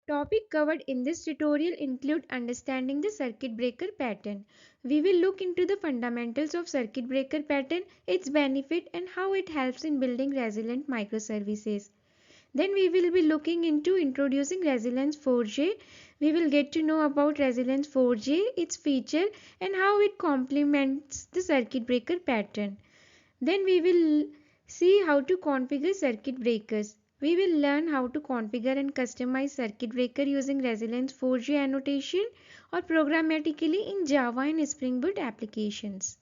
Topic covered in this tutorial include understanding the circuit breaker pattern. We will look into the fundamentals of circuit breaker pattern, its benefit and how it helps in building resilient microservices. Then we will be looking into introducing Resilience4j. We will get to know about Resilience4j, its feature and how it complements the circuit breaker pattern. Then we will see how to configure circuit breakers. We will learn how to configure and customize circuit breaker using Resilience4j annotation or programmatically in Java and Spring Boot applications.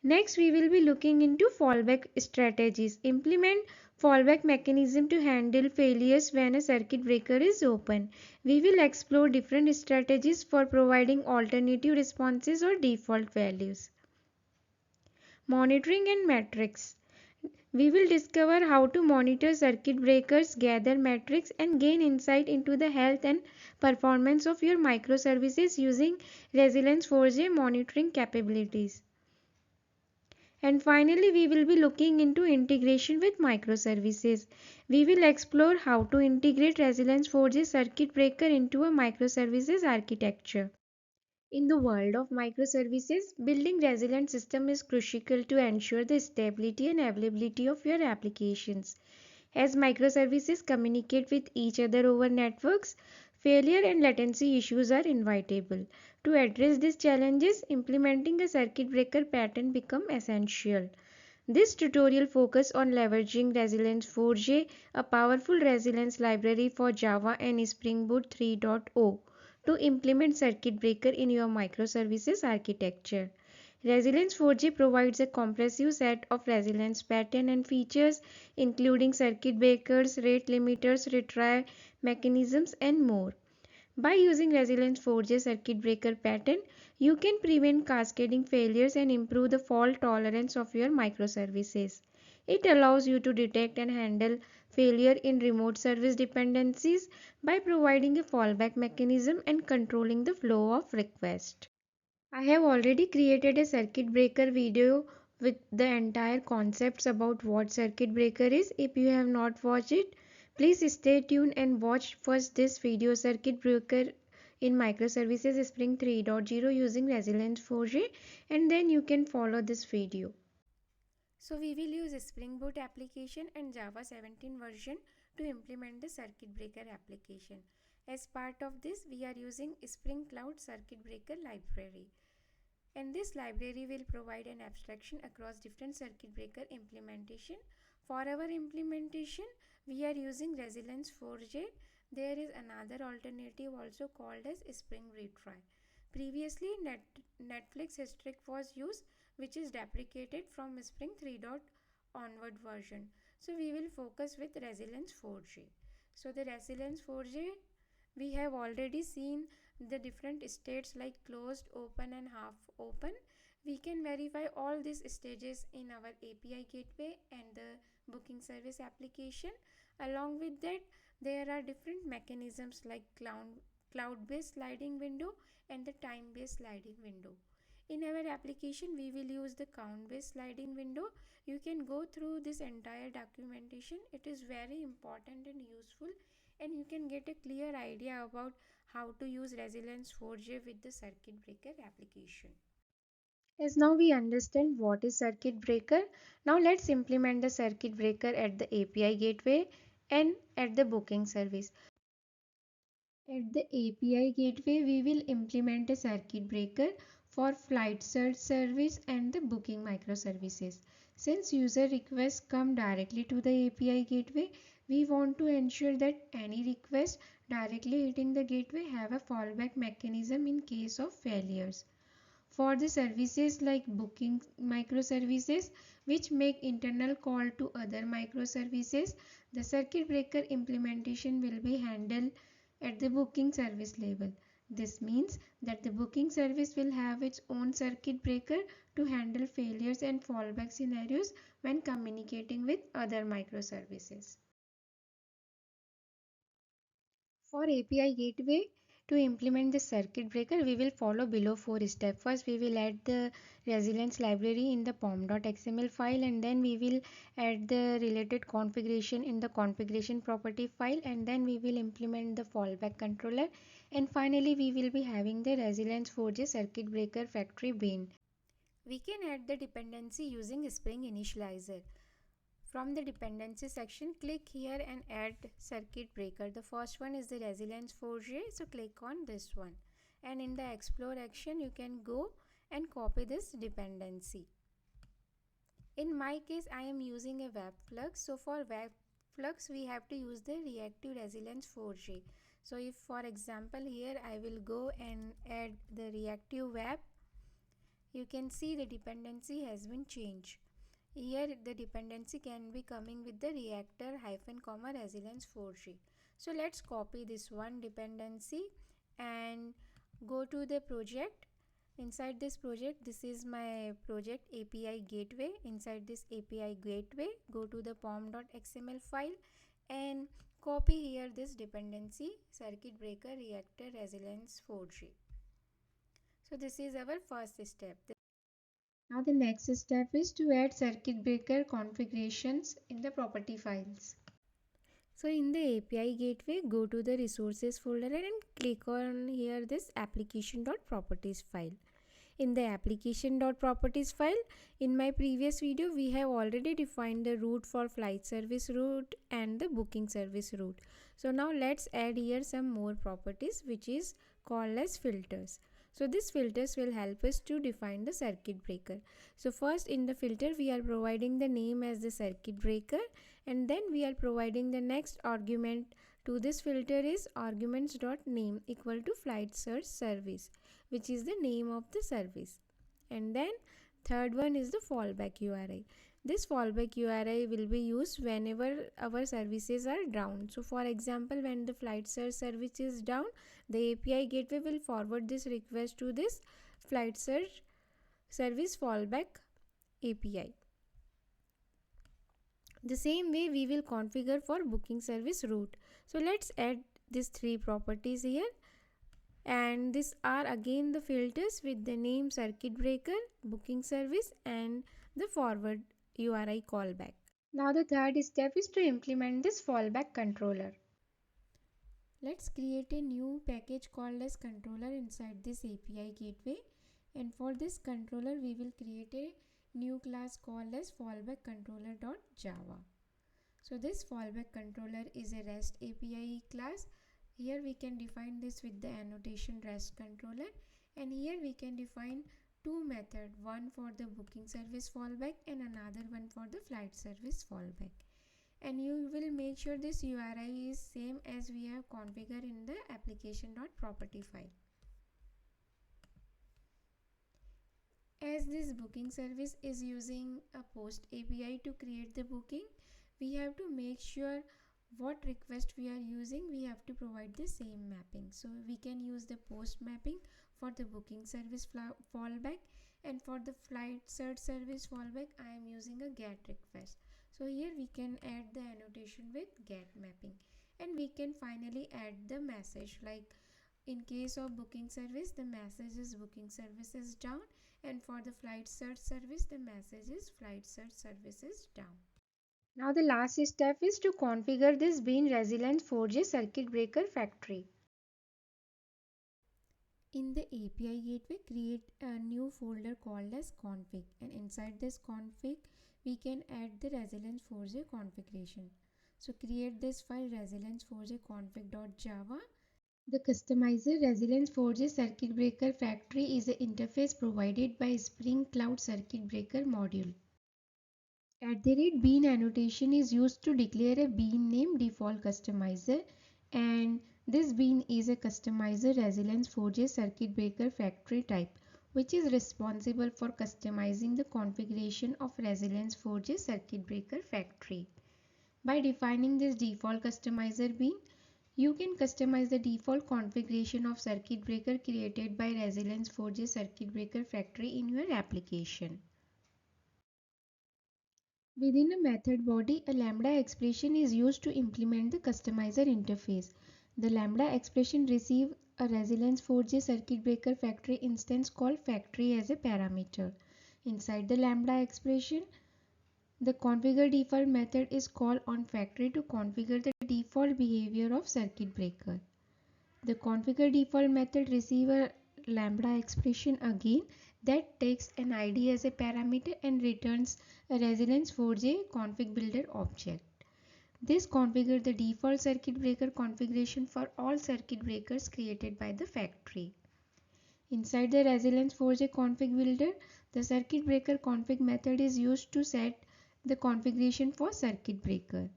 Next, we will be looking into fallback strategies. Implement fallback mechanism to handle failures when a circuit breaker is open. We will explore different strategies for providing alternative responses or default values. Monitoring and metrics. We will discover how to monitor circuit breakers, gather metrics, and gain insight into the health and performance of your microservices using Resilience4j monitoring capabilities. And finally, we will be looking into integration with microservices. We will explore how to integrate Resilience4j circuit breaker into a microservices architecture. In the world of microservices, building resilient system is crucial to ensure the stability and availability of your applications. As microservices communicate with each other over networks, failure and latency issues are inevitable. To address these challenges, implementing a circuit breaker pattern becomes essential. This tutorial focuses on leveraging Resilience4j, a powerful resilience library for Java and SpringBoot3.0 to implement circuit breaker in your microservices architecture. Resilience4j provides a comprehensive set of resilience pattern and features including circuit breakers, rate limiters, retry mechanisms and more. By using Resilience4j circuit breaker pattern, you can prevent cascading failures and improve the fault tolerance of your microservices. It allows you to detect and handle failure in remote service dependencies by providing a fallback mechanism and controlling the flow of requests. I have already created a circuit breaker video with the entire concepts about what circuit breaker is. If you have not watched it, please stay tuned and watch first this video, circuit breaker in microservices Spring 3.0 using Resilience4j, and then you can follow this video. So we will use Spring Boot application and Java 17 version to implement the circuit breaker application. As part of this, we are using Spring Cloud Circuit Breaker library. And this library will provide an abstraction across different circuit breaker implementation. For our implementation, we are using Resilience4j. There is another alternative also called as Spring Retry. Previously, Netflix Histric was used, which is deprecated from Spring 3. Onward version. So we will focus with Resilience4j. So the Resilience4j, we have already seen the different states like closed, open and half open. We can verify all these stages in our API gateway and the booking service application. Along with that, there are different mechanisms like cloud-based sliding window and the time-based sliding window. In our application, we will use the count-based sliding window. You can go through this entire documentation. It is very important and useful, and you can get a clear idea about how to use Resilience4j with the circuit breaker application. As now we understand what is circuit breaker, now let's implement the circuit breaker at the API gateway and at the booking service. At the API gateway, we will implement a circuit breaker for flight search service and the booking microservices. Since user requests come directly to the API gateway, we want to ensure that any request directly hitting the gateway have a fallback mechanism in case of failures. For the services like booking microservices, which make internal call to other microservices, the circuit breaker implementation will be handled at the booking service level. This means that the booking service will have its own circuit breaker to handle failures and fallback scenarios when communicating with other microservices. For API gateway, To implement the circuit breaker, we will follow below 4 steps. First, we will add the resilience library in the pom.xml file, and then we will add the related configuration in the configuration property file, and then we will implement the fallback controller, and finally we will be having the Resilience4j circuit breaker factory bean. We can add the dependency using Spring Initializer. From the dependency section, click here and add circuit breaker. The first one is the Resilience4j, so click on this one. And in the explore action, you can go and copy this dependency. In my case, I am using a web flux. So for web flux, we have to use the reactive Resilience4j. So if for example here I will go and add the reactive web, you can see the dependency has been changed. Here the dependency can be coming with the reactor -- Resilience4j. So let's copy this one dependency and go to the project. Inside this project, this is my project API gateway. Inside this API gateway, go to the pom.xml file and copy here this dependency circuit breaker reactor Resilience4j. So this is our first step. Now the next step is to add circuit breaker configurations in the property files. So in the API gateway, go to the resources folder and click on here this application.properties file. In the application.properties file, in my previous video, we have already defined the route for flight service route and the booking service route. So now let's add here some more properties, which is called as filters. So these filters will help us to define the circuit breaker. So first in the filter, we are providing the name as the circuit breaker, and then we are providing the next argument to this filter is arguments.name equal to flight search service, which is the name of the service. And then third one is the fallback URI. This fallback URI will be used whenever our services are down. So for example, when the flight search service is down, the API gateway will forward this request to this flight search service fallback API. The same way we will configure for booking service route. So let's add these three properties here. And these are again the filters with the name circuit breaker, booking service, and the forward URI callback. Now the third step is to implement this fallback controller. Let's create a new package called as controller inside this API gateway, and for this controller we will create a new class called as fallback controller.java. So this fallback controller is a REST API class. Here we can define this with the annotation REST controller, and here we can define two methods, one for the booking service fallback and another one for the flight service fallback. And you will make sure this URI is same as we have configured in the application.property file. As this booking service is using a post API to create the booking, we have to make sure what request we are using, we have to provide the same mapping. So we can use the post mapping for the booking service fallback, and for the flight search service fallback I am using a get request. So here we can add the annotation with get mapping, and we can finally add the message, like in case of booking service the message is booking service is down, and for the flight search service the message is flight search service is down. Now the last step is to configure this bean Resilience4j circuit breaker factory. In the API gateway, create a new folder called as config, and inside this config we can add the Resilience4j configuration. So create this file Resilience4j config.java. The customizer Resilience4j circuit breaker factory is an interface provided by Spring Cloud Circuit Breaker module. @bean annotation is used to declare a bean name default customizer, and this bean is a customizer Resilience4j circuit breaker factory type, which is responsible for customizing the configuration of Resilience4j circuit breaker factory. By defining this default customizer bean, you can customize the default configuration of circuit breaker created by Resilience4j circuit breaker factory in your application. Within a method body, a lambda expression is used to implement the customizer interface. The lambda expression receives a Resilience4j circuit breaker factory instance called factory as a parameter. Inside the lambda expression, the configure default method is called on factory to configure the default behavior of circuit breaker. The configure default method receives a lambda expression again that takes an ID as a parameter and returns a Resilience4j config builder object. This configures the default circuit breaker configuration for all circuit breakers created by the factory. Inside the Resilience4j config builder, the circuit breaker config method is used to set the configuration for circuit breaker.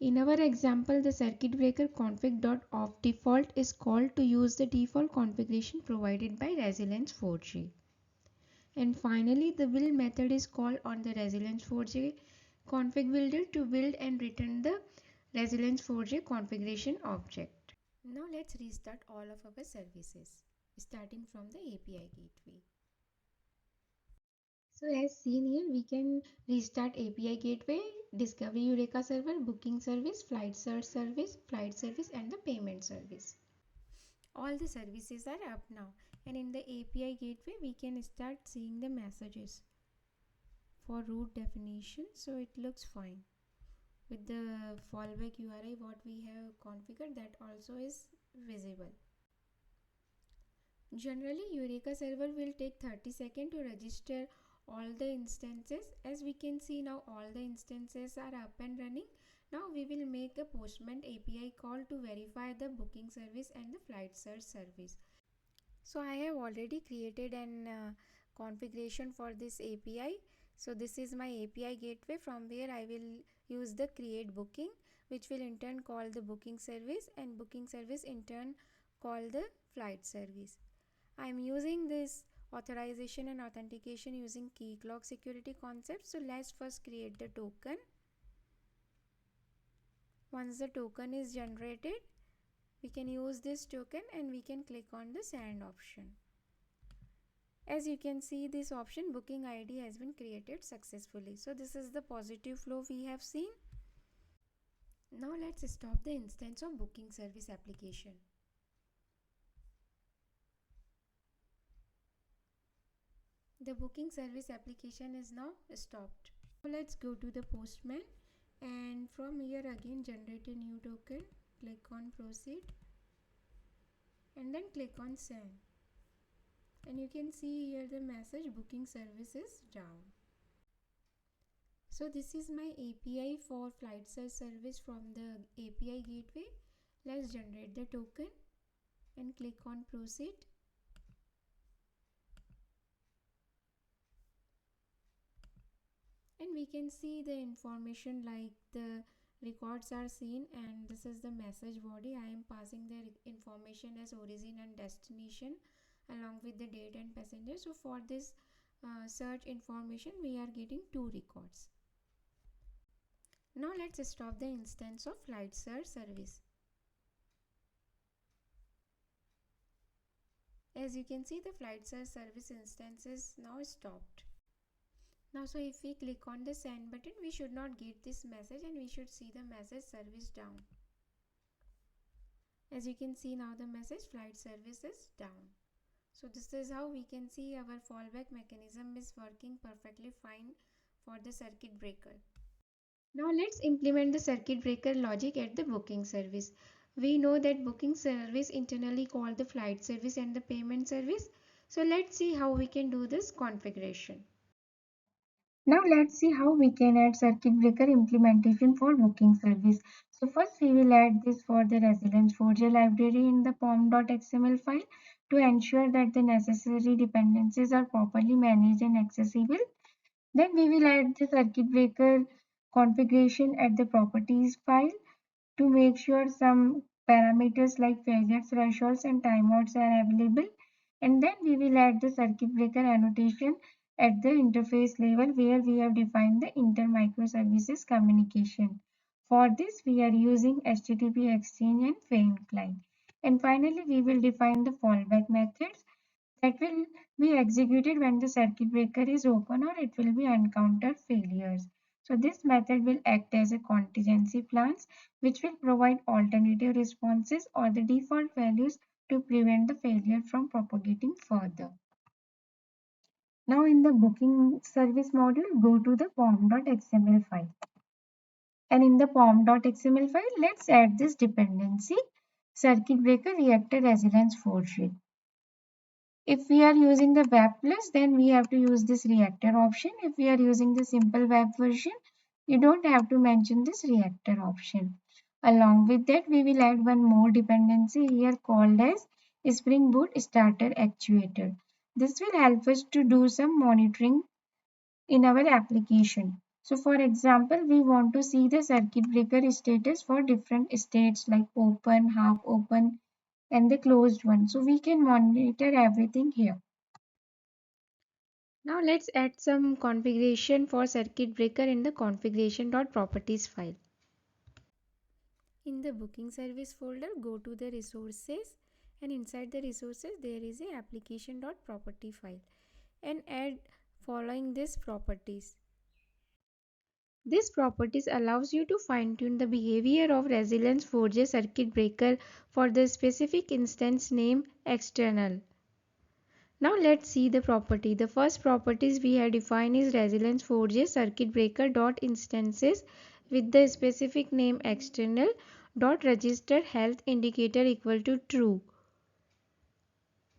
In our example, the circuit breaker config.offDefault is called to use the default configuration provided by Resilience4j. And finally, the build method is called on the Resilience4j config builder to build and return the Resilience4j configuration object. Now let's restart all of our services, starting from the API gateway. So as seen here, we can restart API gateway, discovery Eureka server, booking service, flight search service and the payment service. All the services are up now, and in the API gateway we can start seeing the messages for route definition, so it looks fine. With the fallback URI what we have configured, that also is visible. Generally, Eureka server will take 30 seconds to register all the instances. As we can see now, all the instances are up and running. Now we will make a Postman API call to verify the booking service and the flight search service. So I have already created an configuration for this API. So this is my API gateway, from where I will use the create booking, which will in turn call the booking service, and booking service in turn call the flight service. I am using this authorization and authentication using key clock security concept. So let's first create the token. Once the token is generated, we can use this token and we can click on the send option. As you can see, this option booking ID has been created successfully. So this is the positive flow we have seen. Now let's stop the instance of booking service application. The booking service application is now stopped. Now let's go to the Postman, and from here again generate a new token, click on proceed and then click on send, and you can see here the message booking service is down. So this is my API for flight search service from the API gateway. Let's generate the token and click on proceed. And we can see the information like the records are seen, and this is the message body. I am passing the information as origin and destination along with the date and passenger. So for this search information we are getting 2 records. Now let's stop the instance of flight search service. As you can see, the flight search service instance is now stopped. Now, so if we click on the send button, we should not get this message and we should see the message service down. As you can see now, the message flight service is down. So this is how we can see our fallback mechanism is working perfectly fine for the circuit breaker. Now let's implement the circuit breaker logic at the booking service. We know that booking service internally call the flight service and the payment service. So let's see how we can do this configuration. Now let's see how we can add circuit breaker implementation for booking service. So first we will add this for the Resilience4j library in the pom.xml file to ensure that the necessary dependencies are properly managed and accessible. Then we will add the circuit breaker configuration at the properties file to make sure some parameters like failure thresholds and timeouts are available. And then we will add the circuit breaker annotation at the interface level where we have defined the inter-microservices communication. For this, we are using HTTP Exchange and FAME client. And finally, we will define the fallback methods that will be executed when the circuit breaker is open or it will be encounter failures. So this method will act as a contingency plans which will provide alternative responses or the default values to prevent the failure from propagating further. Now in the booking service module, go to the pom.xml file. And in the pom.xml file, let's add this dependency circuit breaker reactor Resilience4j. If we are using the web plus, then we have to use this reactor option. If we are using the simple web version, you don't have to mention this reactor option. Along with that, we will add one more dependency here called as SpringBoot starter actuator. This will help us to do some monitoring in our application. So for example, we want to see the circuit breaker status for different states like open, half open, and the closed one. So we can monitor everything here. Now let's add some configuration for circuit breaker in the configuration.properties file. In the booking service folder, go to the resources, and inside the resources there is a application.property file, and add following these properties. This properties allows you to fine-tune the behavior of Resilience4j circuit breaker for the specific instance name external. Now let's see the property. The first properties we have defined is Resilience4j circuit breaker dot instances with the specific name external dot register health indicator equal to true.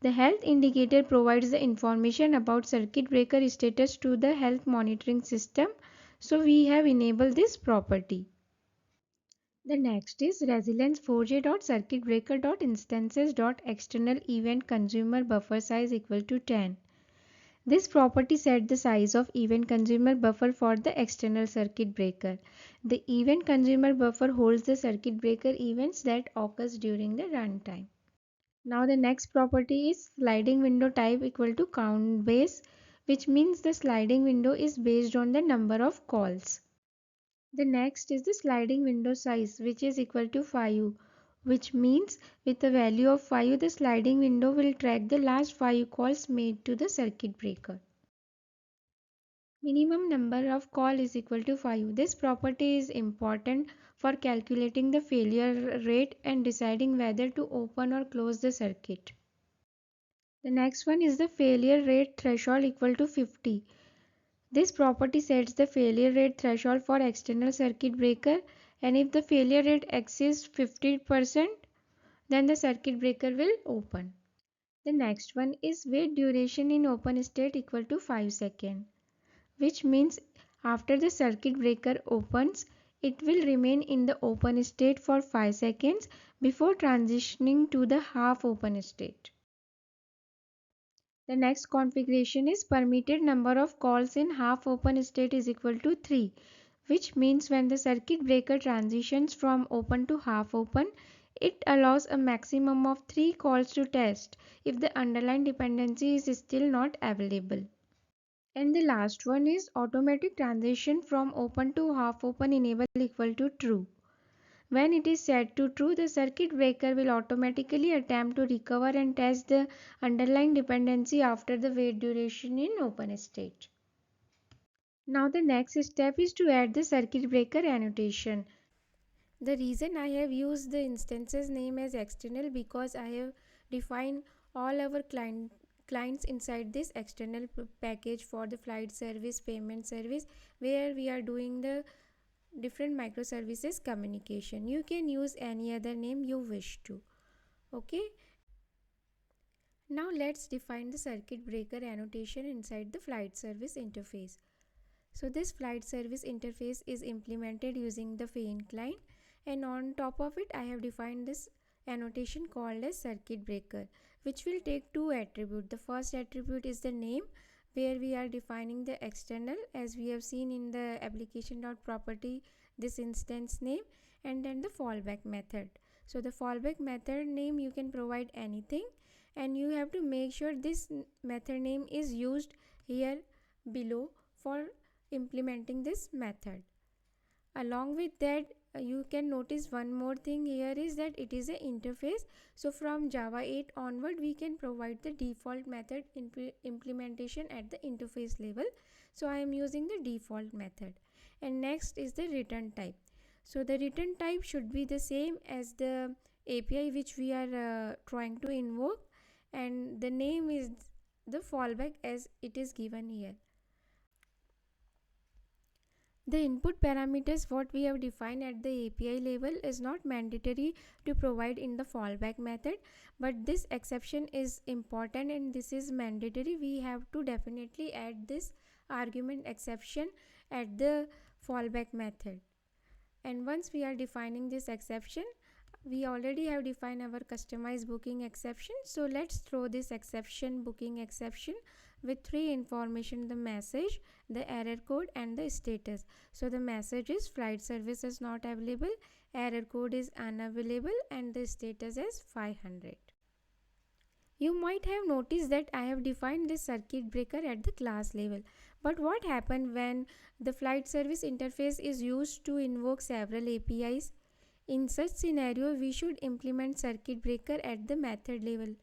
The health indicator provides the information about circuit breaker status to the health monitoring system. So we have enabled this property. The next is Resilience4j.circuitbreaker.instances.external event consumer buffer size equal to 10. This property sets the size of event consumer buffer for the external circuit breaker. The event consumer buffer holds the circuit breaker events that occurs during the runtime. Now the next property is sliding window type equal to count base, which means the sliding window is based on the number of calls. The next is the sliding window size, which is equal to 5, which means with the value of 5 the sliding window will track the last 5 calls made to the circuit breaker. Minimum number of call is equal to 5. This property is important for calculating the failure rate and deciding whether to open or close the circuit. The next one is the failure rate threshold equal to 50. This property sets the failure rate threshold for external circuit breaker, and if the failure rate exceeds 50%, then the circuit breaker will open. The next one is wait duration in open state equal to 5 seconds, which means after the circuit breaker opens, it will remain in the open state for 5 seconds before transitioning to the half open state. The next configuration is permitted number of calls in half open state is equal to 3, which means when the circuit breaker transitions from open to half open, it allows a maximum of 3 calls to test if the underlying dependency is still not available. And the last one is automatic transition from open to half open enable equal to true. When it is set to true, the circuit breaker will automatically attempt to recover and test the underlying dependency after the wait duration in open state. Now the next step is to add the circuit breaker annotation. The reason I have used the instances name as external because I have defined all our clients inside this external package for the flight service, payment service, where we are doing the different microservices communication. You can use any other name you wish to. Okay. Now let's define the circuit breaker annotation inside the flight service interface. So this flight service interface is implemented using the faint client, and on top of it I have defined this annotation called as circuit breaker, which will take two attributes. The first attribute is the name, where we are defining the external as we have seen in the application.property this instance name, and then the fallback method. So the fallback method name you can provide anything, and you have to make sure this method name is used here below for implementing this method. Along with that, you can notice one more thing here is that it is an interface. So from Java 8 onward we can provide the default method implementation at the interface level. So I am using the default method, and next is the return type. So the return type should be the same as the API which we are trying to invoke, and the name is the fallback as it is given here. The input parameters what we have defined at the API level is not mandatory to provide in the fallback method, but this exception is important and this is mandatory. We have to definitely add this argument exception at the fallback method. And once we are defining this exception, we already have defined our customized booking exception. So let's throw this exception, booking exception, with three information: the message, the error code, and the status. So the message is flight service is not available, error code is unavailable, and the status is 500. You might have noticed that I have defined this circuit breaker at the class level. But what happens when the flight service interface is used to invoke several APIs? In such scenario, we should implement circuit breaker at the method level,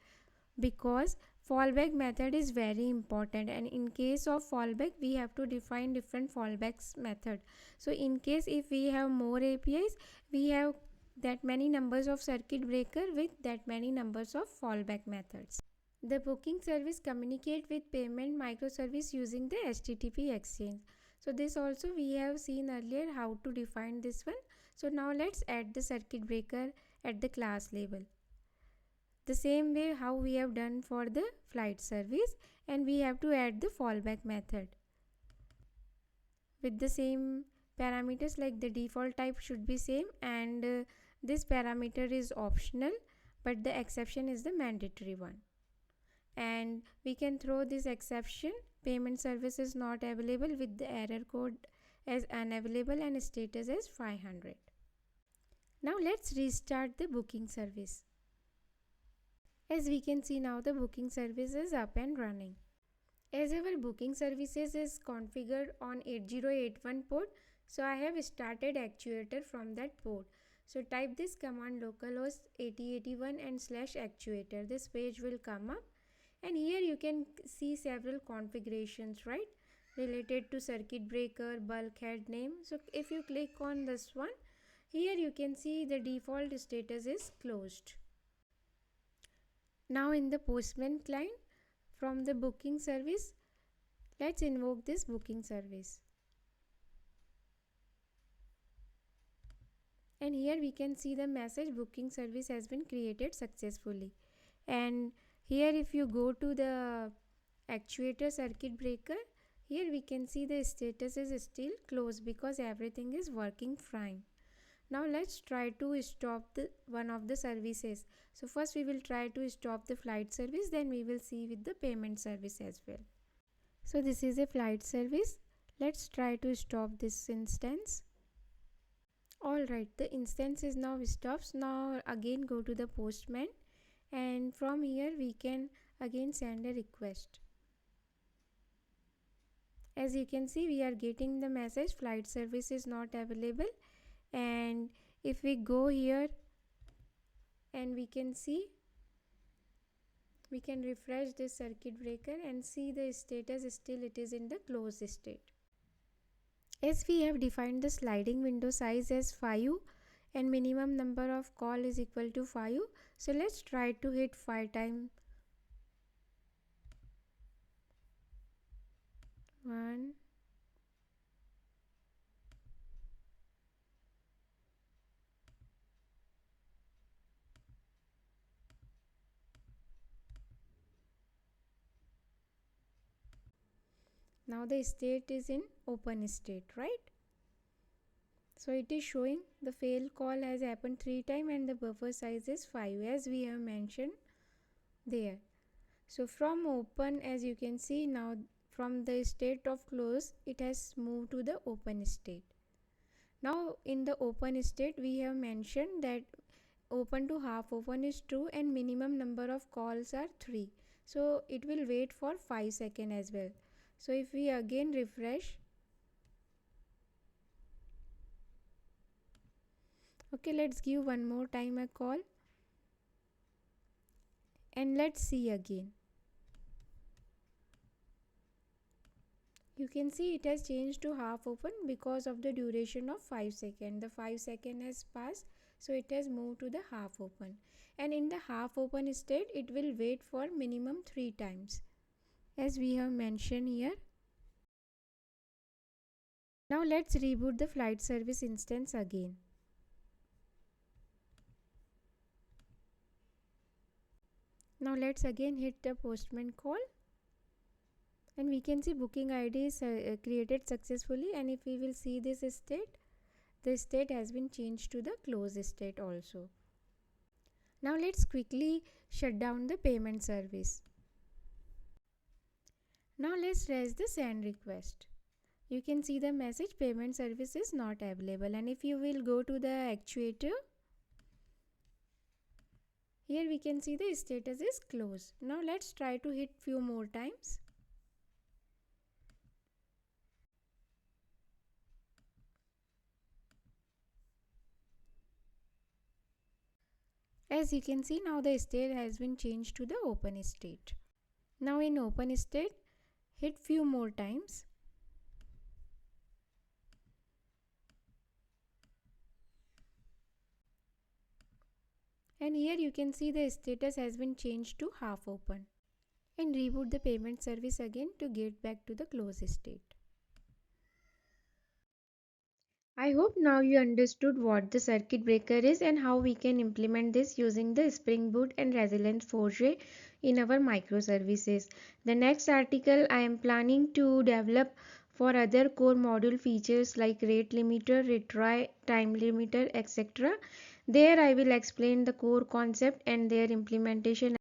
because fallback method is very important, and in case of fallback we have to define different fallbacks method. So in case if we have more APIs, we have that many numbers of circuit breaker with that many numbers of fallback methods. The booking service communicate with payment microservice using the HTTP exchange. So this also we have seen earlier how to define this one. So now let's add the circuit breaker at the class level. The same way how we have done for the flight service, and we have to add the fallback method with the same parameters, like the default type should be same, and this parameter is optional but the exception is the mandatory one. And we can throw this exception, payment service is not available, with the error code as unavailable and status as 500. Now let's restart the booking service. As we can see, now the booking service is up and running. As our booking services is configured on 8081 port, so I have started actuator from that port. So type this command localhost 8081 and /actuator. This page will come up, and here you can see several configurations, right, related to circuit breaker, bulkhead name. So if you click on this one, here you can see the default status is closed. Now in the Postman client, from the booking service, let's invoke this booking service. And here we can see the message booking service has been created successfully. And here if you go to the actuator circuit breaker, here we can see the status is still closed because everything is working fine. Now let's try to stop one of the services. So first we will try to stop the flight service, then we will see with the payment service as well. So this is a flight service. Let's try to stop this instance. Alright, the instance is now stopped. Now again go to the Postman, and from here we can again send a request. As you can see, we are getting the message flight service is not available. And if we go here and we can see, we can refresh this circuit breaker and see the status still it is in the closed state. As we have defined the sliding window size as 5 and minimum number of call is equal to 5, so let's try to hit 5 times. 1, 2. Now the state is in open state, right? So it is showing the fail call has happened 3 times and the buffer size is 5 as we have mentioned there. So from open, as you can see, now from the state of close it has moved to the open state. Now in the open state we have mentioned that open to half open is true and minimum number of calls are 3. So it will wait for 5 seconds as well. So if we again refresh, okay, let's give one more time a call and let's see again. You can see it has changed to half open because of the duration of 5 seconds. The 5 seconds has passed, so it has moved to the half open. And in the half open state, it will wait for minimum 3 times, as we have mentioned here. Now let's reboot the flight service instance again. Now let's again hit the postman call, and we can see booking ID is created successfully. And if we will see this state, the state has been changed to the close state also. Now let's quickly shut down the payment service. Now let's raise the send request. You can see the message payment service is not available, and if you will go to the actuator, here we can see the status is closed. Now let's try to hit few more times. As you can see, now the state has been changed to the open state. Now in open state, hit few more times. And here you can see the status has been changed to half open. And reboot the payment service again to get back to the close state. I hope now you understood what the circuit breaker is and how we can implement this using the Spring Boot and Resilience4j in our microservices. The next article I am planning to develop for other core module features like rate limiter, retry, time limiter, etc. There I will explain the core concept and their implementation